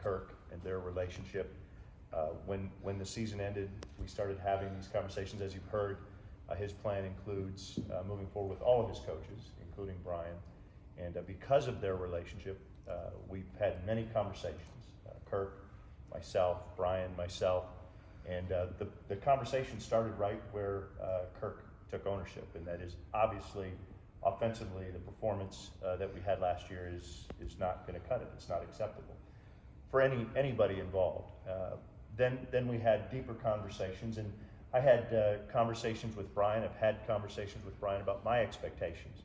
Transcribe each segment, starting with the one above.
Kirk and their relationship. When the season ended, we started having these conversations. As you've heard, his plan includes moving forward with all of his coaches, including Brian. And because of their relationship, we've had many conversations. Kirk, myself, Brian, myself, and the conversation started right where Kirk took ownership, and that is obviously offensively the performance that we had last year is not going to cut it. It's not acceptable for anybody involved. Then we had deeper conversations, and I had conversations with Brian. I've had conversations with Brian about my expectations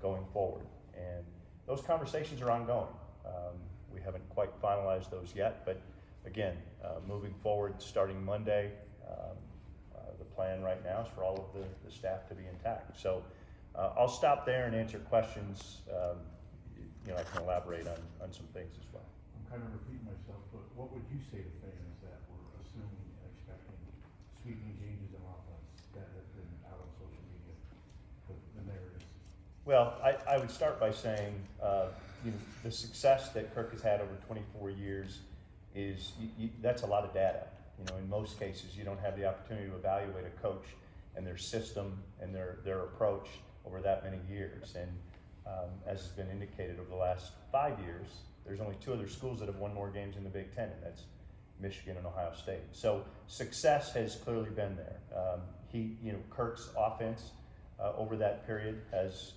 going forward, and those conversations are ongoing. We haven't quite finalized those yet, but again, moving forward, starting Monday, the plan right now is for all of the staff to be intact. So I'll stop there and answer questions. I can elaborate on some things as well. I'm kind of repeating myself, but what would you say to fans that were assuming and expecting sweeping changes in offense that have been out on social media, the narratives? Well, I would start by saying the success that Kirk has had over 24 years is that's a lot of data. In most cases, you don't have the opportunity to evaluate a coach and their system and their approach over that many years. And as has been indicated, over the last 5 years, there's only 2 other schools that have won more games in the Big Ten, and that's Michigan and Ohio State. So success has clearly been there. Kirk's offense over that period has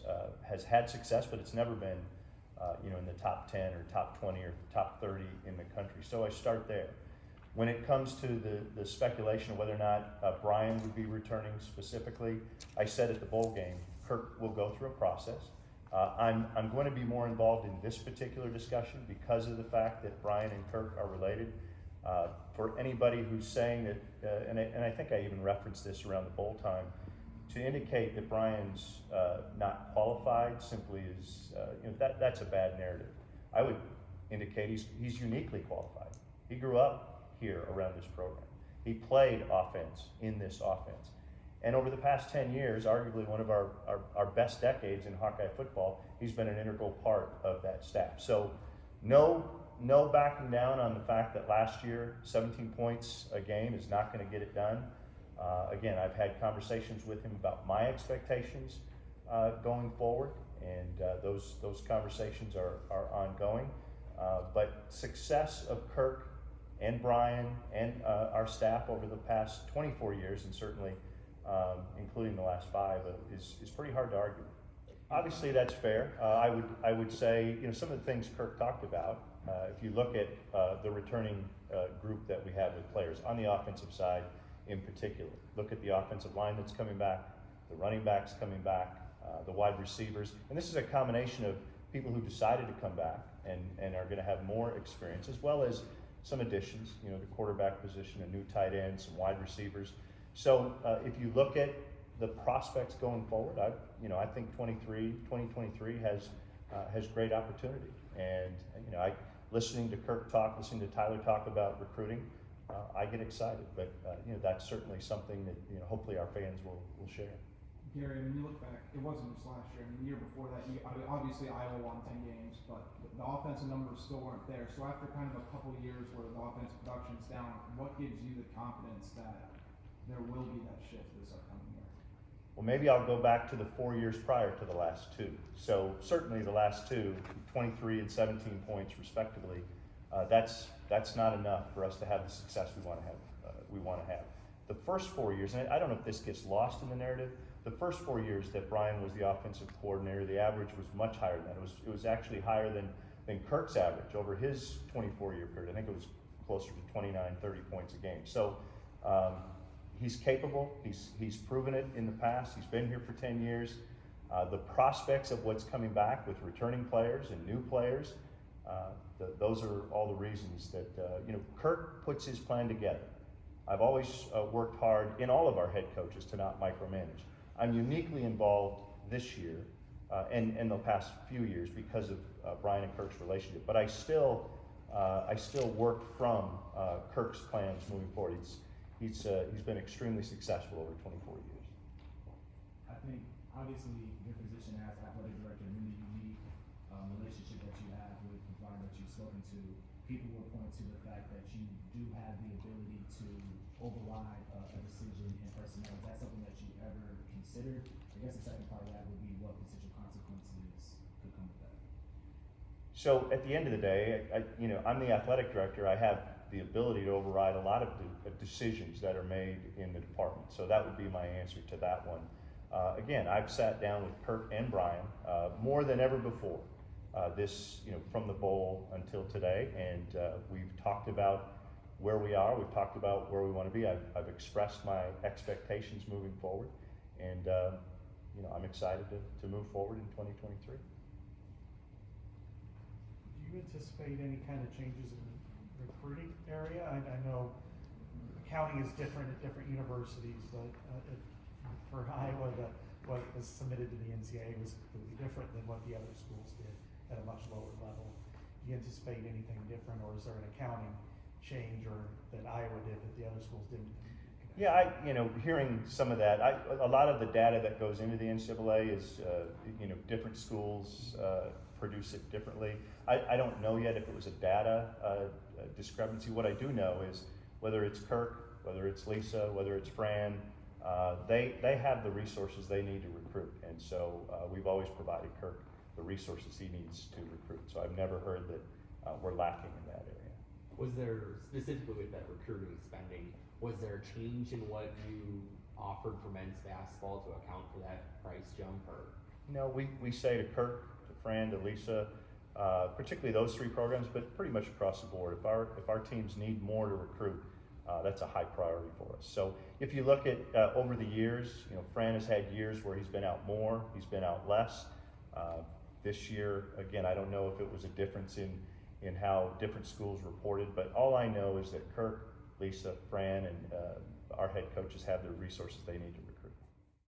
had success, but it's never been in the top 10 or top 20 or top 30 in the country. So I start there. When it comes to the speculation of whether or not Brian would be returning specifically, I said at the bowl game, Kirk will go through a process. I'm going to be more involved in this particular discussion because of the fact that Brian and Kirk are related. For anybody who's saying that, and I think I even referenced this around the bowl time, to indicate that Brian's not qualified simply is, that's a bad narrative. I would indicate he's uniquely qualified. He grew up here around this program. He played offense in this offense. And over the past 10 years, arguably one of our best decades in Hawkeye football, he's been an integral part of that staff. So no backing down on the fact that last year, 17 points a game is not going to get it done. Again, I've had conversations with him about my expectations going forward, and those conversations are ongoing. But success of Kirk and Brian and our staff over the past 24 years, and certainly including the last 5, is pretty hard to argue. Obviously, that's fair. I would say some of the things Kirk talked about. If you look at the returning group that we have with players on the offensive side, in particular, look at the offensive line that's coming back, the running backs coming back, the wide receivers, and this is a combination of people who decided to come back and are going to have more experience, as well as some additions. The quarterback position, a new tight end, some wide receivers. So if you look at the prospects going forward, I think 2023 has great opportunity. And listening to Kirk talk, listening to Tyler talk about recruiting, I get excited. But that's certainly something that hopefully our fans will share. Gary, when you look back, it wasn't just last year. The year before that, obviously Iowa won 10 games, but the offensive numbers still weren't there. So after kind of a couple of years where the offensive production's down, what gives you the confidence that there will be that shift this upcoming year? Well, maybe I'll go back to the 4 years prior to the last 2. So certainly the last 2, 23 and 17 points respectively, that's not enough for us to have the success we want to have. The first 4 years, and I don't know if this gets lost in the narrative, the first 4 years that Brian was the offensive coordinator, the average was much higher than that. It was actually higher than Kirk's average over his 24-year period. I think it was closer to 29, 30 points a game. So he's capable. He's proven it in the past. He's been here for 10 years. The prospects of what's coming back with returning players and new players, those are all the reasons that Kirk puts his plan together. I've always worked hard in all of our head coaches to not micromanage. I'm uniquely involved this year and the past few years because of Brian and Kirk's relationship. But I still work from Kirk's plans moving forward. He's been extremely successful over 24 years. I think obviously your position as athletic director, really unique relationship that you have with Brian that you've spoken to. people will point to the fact that you do have the ability to override a decision in personnel. Is that something that you ever considered? I guess the second part of that would be what potential consequences could come with that. So at the end of the day, I'm the athletic director. I have the ability to override a lot of decisions that are made in the department. So that would be my answer to that one. Again, I've sat down with Kirk and Brian more than ever before. From the bowl until today, and we've talked about where we are. We've talked about where we want to be. I've expressed my expectations moving forward, and I'm excited to move forward in 2023. Do you anticipate any kind of changes in the recruiting area? I know accounting is different at different universities, but for Iowa, what was submitted to the NCAA was completely different than what the other schools did at a much lower level. Do you anticipate anything different, or is there an accounting change or that Iowa did that the other schools didn't? Yeah, hearing some of that, a lot of the data that goes into the NCAA is, different schools produce it differently. I don't know yet if it was a data discrepancy. What I do know is whether it's Kirk, whether it's Lisa, whether it's Fran, they have the resources they need to recruit, and so we've always provided Kirk the resources he needs to recruit. So I've never heard that we're lacking in that area. Was there, specifically with that recruiting spending, was there a change in what you offered for men's basketball to account for that price jump? Or We say to Kirk, to Fran, to Lisa, particularly those three programs, but pretty much across the board. If our teams need more to recruit, that's a high priority for us. So if you look at over the years, Fran has had years where he's been out more, he's been out less. This year, again, I don't know if it was a difference in how different schools reported, but all I know is that Kirk, Lisa, Fran, and our head coaches have the resources they need to recruit.